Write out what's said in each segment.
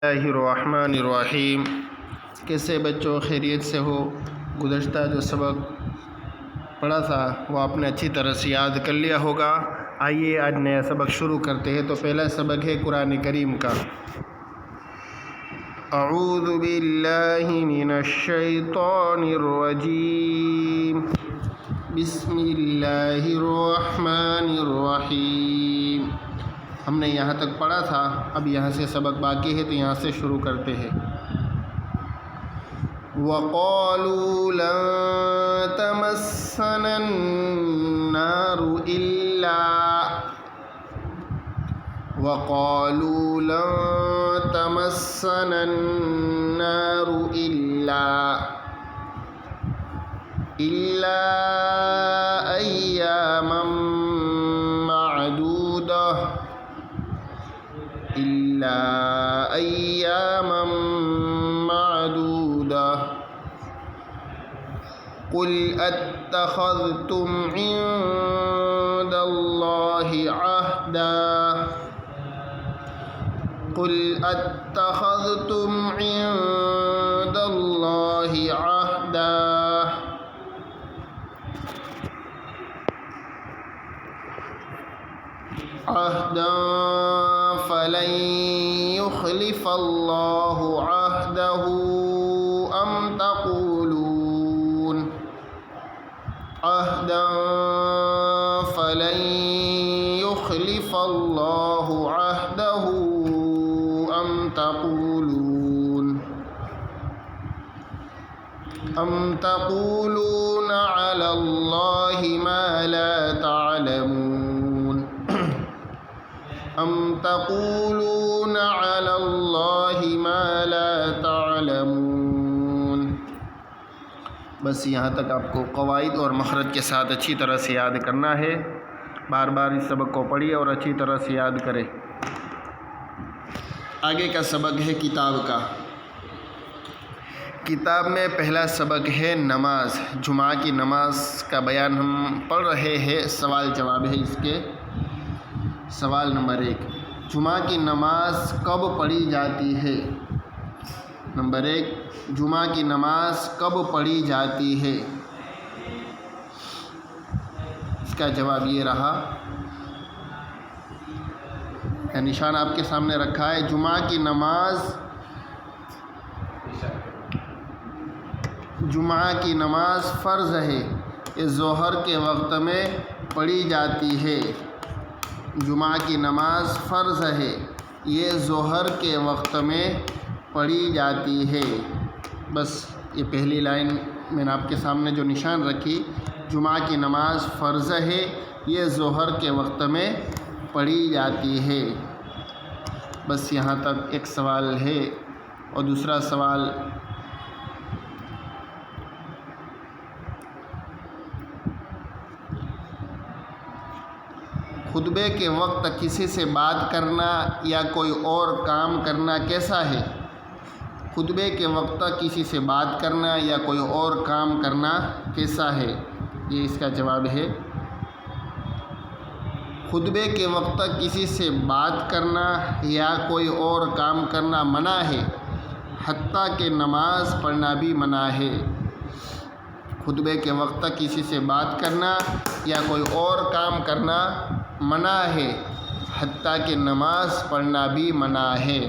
اللہ الرحمن الرحیم۔ کیسے بچوں، خیریت سے ہو؟ گزشتہ جو سبق پڑھا تھا وہ آپ نے اچھی طرح سے یاد کر لیا ہوگا۔ آئیے آج نیا سبق شروع کرتے ہیں۔ تو پہلا سبق ہے قرآن کریم کا۔ اعوذ باللہ من الشیطان الرجیم، بسم اللہ الرحمن الرحیم۔ ہم نے یہاں تک پڑھا تھا، اب یہاں سے سبق باقی ہے تو یہاں سے شروع کرتے ہیں۔ وَقَالُوا لَن تَمَسَّنَا النَّارُ إِلَّا أَيَّامًا معدودة قُلْ أَتَّخَذْتُمْ عِندَ اللَّهِ عهدا فلن يخلف الله عهده أم تقولون على الله ما لا تعلمون بس یہاں تک آپ کو قواعد اور مخرج کے ساتھ اچھی طرح سے یاد کرنا ہے۔ بار بار اس سبق کو پڑھیے اور اچھی طرح سے یاد کریں۔ آگے کا سبق ہے کتاب کا۔ کتاب میں پہلا سبق ہے نماز۔ جمعہ کی نماز کا بیان ہم پڑھ رہے ہیں، سوال جواب ہے اس کے۔ سوال نمبر 1، جمعہ کی نماز کب پڑھی جاتی ہے؟ نمبر 1، جمعہ کی نماز کب پڑھی جاتی ہے؟ اس کا جواب یہ رہا، نشان آپ کے سامنے رکھا ہے۔ جمعہ کی نماز فرض ہے، یہ ظہر کے وقت میں پڑھی جاتی ہے۔ جمعہ کی نماز فرض ہے، یہ ظہر کے وقت میں پڑھی جاتی ہے۔ بس یہ پہلی لائن میں نے آپ کے سامنے جو نشان رکھی، جمعہ کی نماز فرض ہے، یہ ظہر کے وقت میں پڑھی جاتی ہے۔ بس یہاں تک ایک سوال ہے۔ اور دوسرا سوال، خطبے کے وقت کسی سے بات کرنا یا کوئی اور کام کرنا کیسا ہے؟ خطبے کے وقت کسی سے بات کرنا یا کوئی اور کام کرنا کیسا ہے؟ یہ اس کا جواب ہے، خطبے کے وقت کسی سے بات کرنا یا کوئی اور کام کرنا منع ہے، حتیٰ کہ نماز پڑھنا بھی منع ہے۔ خطبے کے وقت کسی سے بات کرنا یا کوئی اور کام کرنا منع ہے، حتیٰ کہ نماز پڑھنا بھی منع ہے۔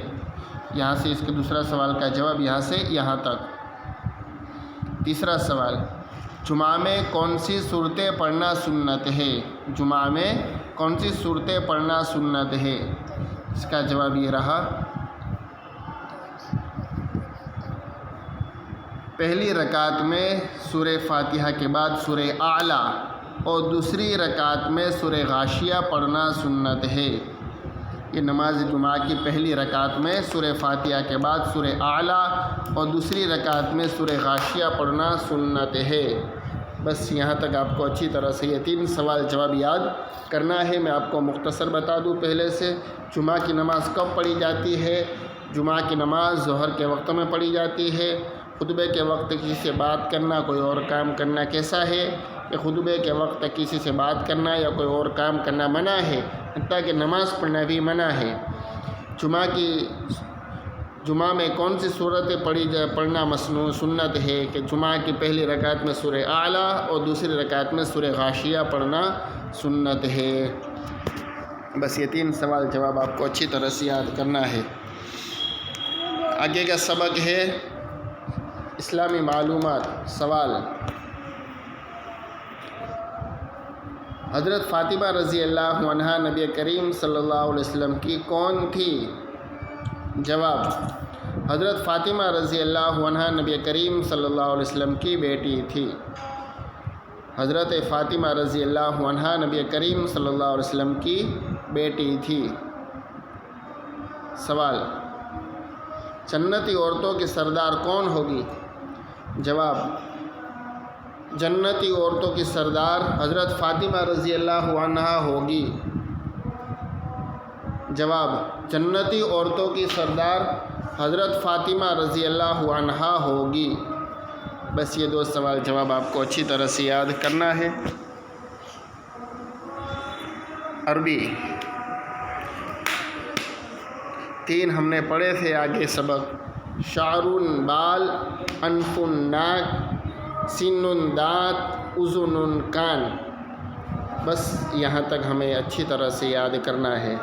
یہاں سے اس کے دوسرا سوال کا جواب یہاں سے یہاں تک۔ تیسرا سوال، جمعہ میں کون سی صورتیں پڑھنا سنت ہے؟ جمعہ میں کون سی صورتیں پڑھنا سنت ہے؟ اس کا جواب یہ رہا، پہلی رکعت میں سورہ فاتحہ کے بعد سورہ اعلیٰ اور دوسری رکعت میں سورہ غاشیہ پڑھنا سنت ہے۔ یہ نماز جمعہ کی پہلی رکعت میں سورہ فاتحہ کے بعد سورہ اعلیٰ اور دوسری رکعت میں سورہ غاشیہ پڑھنا سنت ہے۔ بس یہاں تک آپ کو اچھی طرح سے یہ 3 سوال جواب یاد کرنا ہے۔ میں آپ کو مختصر بتا دوں پہلے سے، جمعہ کی نماز کب پڑھی جاتی ہے؟ جمعہ کی نماز ظہر کے وقت میں پڑھی جاتی ہے۔ خطبے کے وقت کسی سے بات کرنا، کوئی اور کام کرنا کیسا ہے؟ کہ خطبے کے وقت کسی سے بات کرنا یا کوئی اور کام کرنا منع ہے، حتیٰ کہ نماز پڑھنا بھی منع ہے۔ جمعہ کی جمعہ میں کون سی صورتیں پڑھنا مسنون سنت ہے کہ جمعہ کی پہلی رکعت میں سورہ اعلیٰ اور دوسری رکعت میں سورہ غاشیہ پڑھنا سنت ہے۔ بس یہ 3 سوال جواب آپ کو اچھی طرح سے یاد کرنا ہے۔ آگے کا سبق ہے اسلامی معلومات۔ سوال: حضرت فاطمہ رضی اللہ عنہا نبی کریم صلی اللہ علیہ وسلم کی کون تھی؟ جواب: حضرت فاطمہ رضی اللہ عنہا نبی کریم صلی اللہ علیہ وسلم کی بیٹی تھی۔ حضرت فاطمہ رضی اللہ عنہا نبی کریم صلی اللہ علیہ وسلم کی بیٹی تھی۔ سوال: جنتی عورتوں کی سردار کون ہوگی؟ جواب: جنتی عورتوں کی سردار حضرت فاطمہ رضی اللہ عنہا ہوگی۔ جواب: جنتی عورتوں کی سردار حضرت فاطمہ رضی اللہ عنہا ہوگی۔ بس یہ 2 سوال جواب آپ کو اچھی طرح سے یاد کرنا ہے۔ عربی 3 ہم نے پڑھے تھے۔ آگے سبق: شعر بال، انف ناک، سن دانت، اذن کان۔ بس یہاں تک ہمیں اچھی طرح سے یاد کرنا ہے۔